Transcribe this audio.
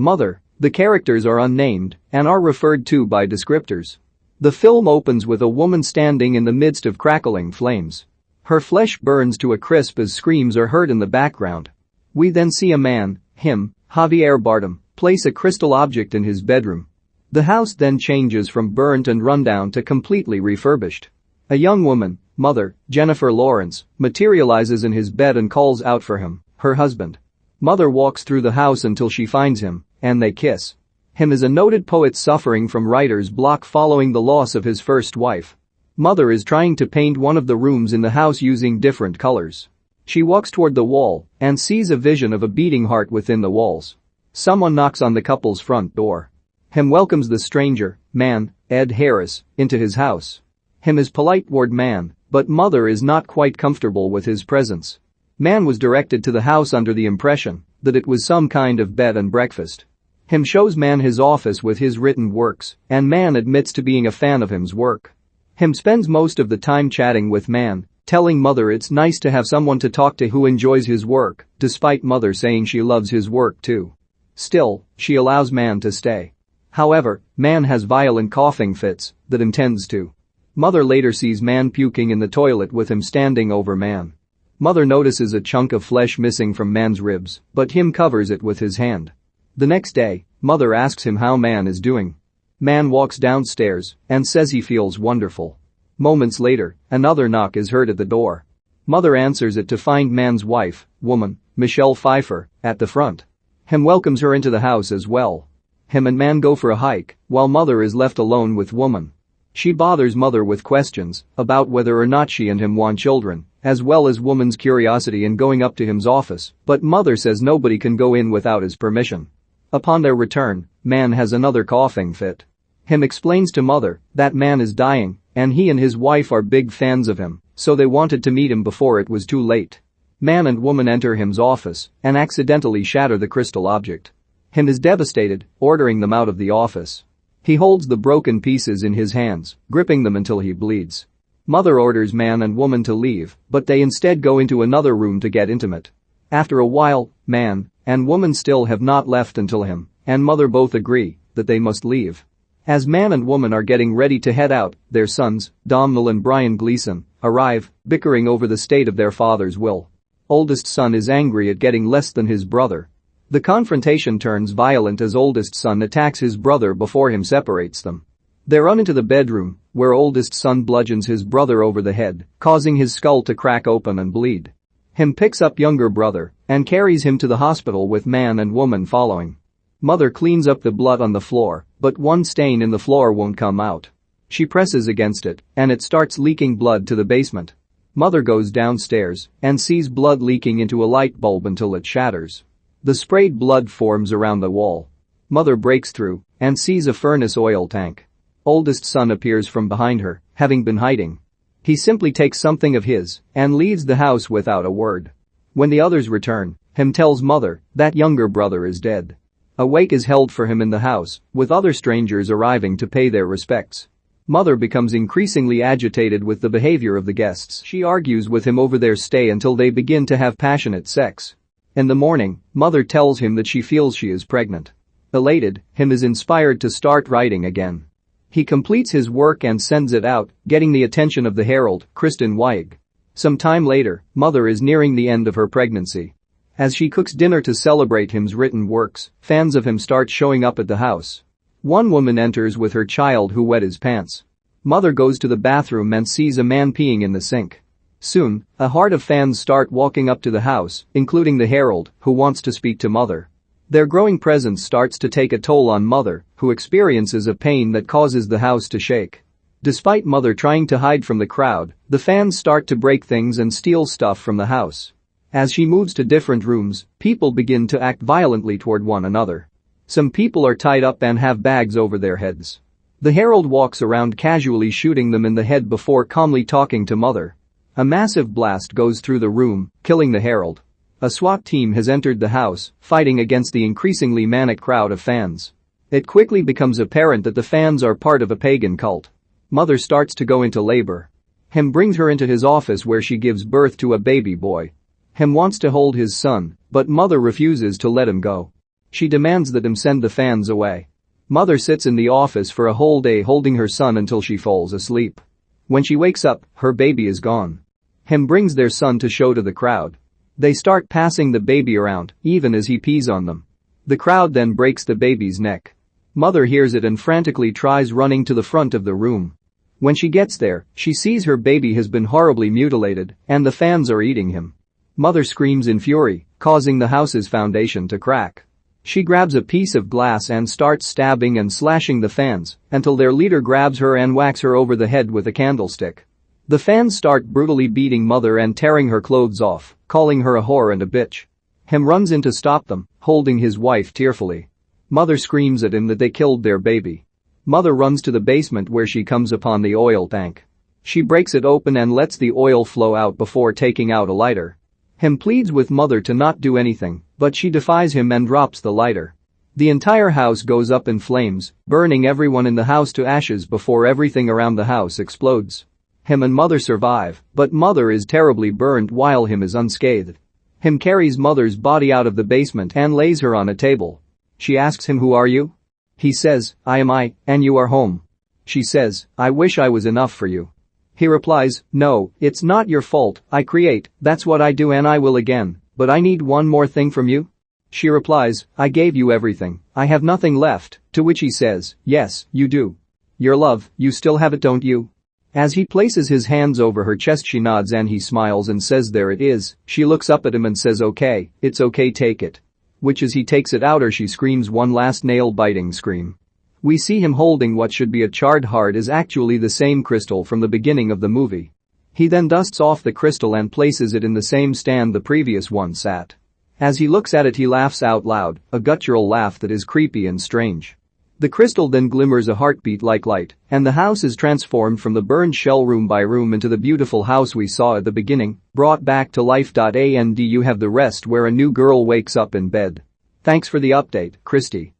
Mother. The characters are unnamed and are referred to by descriptors. The film opens with a woman standing in the midst of crackling flames. Her flesh burns to a crisp as screams are heard in the background. We then see a man, him, Javier Bardem, place a crystal object in his bedroom. The house then changes from burnt and rundown to completely refurbished. A young woman, Mother, Jennifer Lawrence, materializes in his bed and calls out for him, her husband. Mother walks through the house until she finds him, and they kiss. Him is a noted poet suffering from writer's block following the loss of his first wife. Mother is trying to paint one of the rooms in the house using different colors. She walks toward the wall and sees a vision of a beating heart within the walls. Someone knocks on the couple's front door. Him welcomes the stranger, man, Ed Harris, into his house. Him is polite toward man, but Mother is not quite comfortable with his presence. Man was directed to the house under the impression that it was some kind of bed and breakfast. Him shows man his office with his written works, and man admits to being a fan of him's work. Him spends most of the time chatting with man, telling Mother it's nice to have someone to talk to who enjoys his work, despite Mother saying she loves his work too. Still, she allows man to stay. However, man has violent coughing fits that intends to. Mother later sees man puking in the toilet with him standing over man. Mother notices a chunk of flesh missing from man's ribs, but him covers it with his hand. The next day, Mother asks him how man is doing. Man walks downstairs and says he feels wonderful. Moments later, another knock is heard at the door. Mother answers it to find man's wife, woman, Michelle Pfeiffer, at the front. Him welcomes her into the house as well. Him and man go for a hike, while Mother is left alone with woman. She bothers Mother with questions about whether or not she and him want children, as well as woman's curiosity in going up to him's office, but Mother says nobody can go in without his permission. Upon their return, man has another coughing fit. Him explains to Mother that man is dying and he and his wife are big fans of him, so they wanted to meet him before it was too late. Man and woman enter him's office and accidentally shatter the crystal object. Him is devastated, ordering them out of the office. He holds the broken pieces in his hands, gripping them until he bleeds. Mother orders man and woman to leave, but they instead go into another room to get intimate. After a while, man and woman still have not left until him and Mother both agree that they must leave. As man and woman are getting ready to head out, their sons, Domhnall and Brian Gleeson, arrive, bickering over the state of their father's will. Oldest son is angry at getting less than his brother. The confrontation turns violent as oldest son attacks his brother before him separates them. They run into the bedroom, where oldest son bludgeons his brother over the head, causing his skull to crack open and bleed. Him picks up younger brother and carries him to the hospital with man and woman following. Mother cleans up the blood on the floor, but one stain in the floor won't come out. She presses against it, and it starts leaking blood to the basement. Mother goes downstairs and sees blood leaking into a light bulb until it shatters. The sprayed blood forms around the wall. Mother breaks through and sees a furnace oil tank. Oldest son appears from behind her, having been hiding. He simply takes something of his and leaves the house without a word. When the others return, him tells Mother that younger brother is dead. A wake is held for him in the house, with other strangers arriving to pay their respects. Mother becomes increasingly agitated with the behavior of the guests. She argues with him over their stay until they begin to have passionate sex. In the morning, Mother tells him that she feels she is pregnant. Elated, him is inspired to start writing again. He completes his work and sends it out, getting the attention of the Herald, Kristen Wiig. Some time later, Mother is nearing the end of her pregnancy. As she cooks dinner to celebrate him's written works, fans of him start showing up at the house. One woman enters with her child who wet his pants. Mother goes to the bathroom and sees a man peeing in the sink. Soon, a horde of fans start walking up to the house, including the Herald, who wants to speak to Mother. Their growing presence starts to take a toll on Mother, who experiences a pain that causes the house to shake. Despite Mother trying to hide from the crowd, the fans start to break things and steal stuff from the house. As she moves to different rooms, people begin to act violently toward one another. Some people are tied up and have bags over their heads. The Herald walks around casually shooting them in the head before calmly talking to Mother. A massive blast goes through the room, killing the Herald. A SWAT team has entered the house, fighting against the increasingly manic crowd of fans. It quickly becomes apparent that the fans are part of a pagan cult. Mother starts to go into labor. Him brings her into his office where she gives birth to a baby boy. Him wants to hold his son, but Mother refuses to let him go. She demands that him send the fans away. Mother sits in the office for a whole day holding her son until she falls asleep. When she wakes up, her baby is gone. Him brings their son to show to the crowd. They start passing the baby around, even as he pees on them. The crowd then breaks the baby's neck. Mother hears it and frantically tries running to the front of the room. When she gets there, she sees her baby has been horribly mutilated, and the fans are eating him. Mother screams in fury, causing the house's foundation to crack. She grabs a piece of glass and starts stabbing and slashing the fans until their leader grabs her and whacks her over the head with a candlestick. The fans start brutally beating Mother and tearing her clothes off, calling her a whore and a bitch. Him runs in to stop them, holding his wife tearfully. Mother screams at him that they killed their baby. Mother runs to the basement where she comes upon the oil tank. She breaks it open and lets the oil flow out before taking out a lighter. Him pleads with Mother to not do anything, but she defies him and drops the lighter. The entire house goes up in flames, burning everyone in the house to ashes before everything around the house explodes. Him and Mother survive, but Mother is terribly burned while him is unscathed. Him carries Mother's body out of the basement and lays her on a table. She asks him, "Who are you?" He says, "I am I, and you are home." She says, "I wish I was enough for you." He replies, "No, it's not your fault, I create, that's what I do and I will again, but I need one more thing from you." She replies, "I gave you everything, I have nothing left," to which he says, "Yes, you do. Your love, you still have it, don't you?" As he places his hands over her chest she nods and he smiles and says, "There it is." She looks up at him and says, "Okay, it's okay, take it." Which as he takes it out her she screams one last nail-biting scream. We see him holding what should be a charred heart is actually the same crystal from the beginning of the movie. He then dusts off the crystal and places it in the same stand the previous one sat. As he looks at it he laughs out loud, a guttural laugh that is creepy and strange. The crystal then glimmers a heartbeat like light, and the house is transformed from the burned shell room by room into the beautiful house we saw at the beginning, brought back to life. And you have the rest where a new girl wakes up in bed. Thanks for the update, Christy.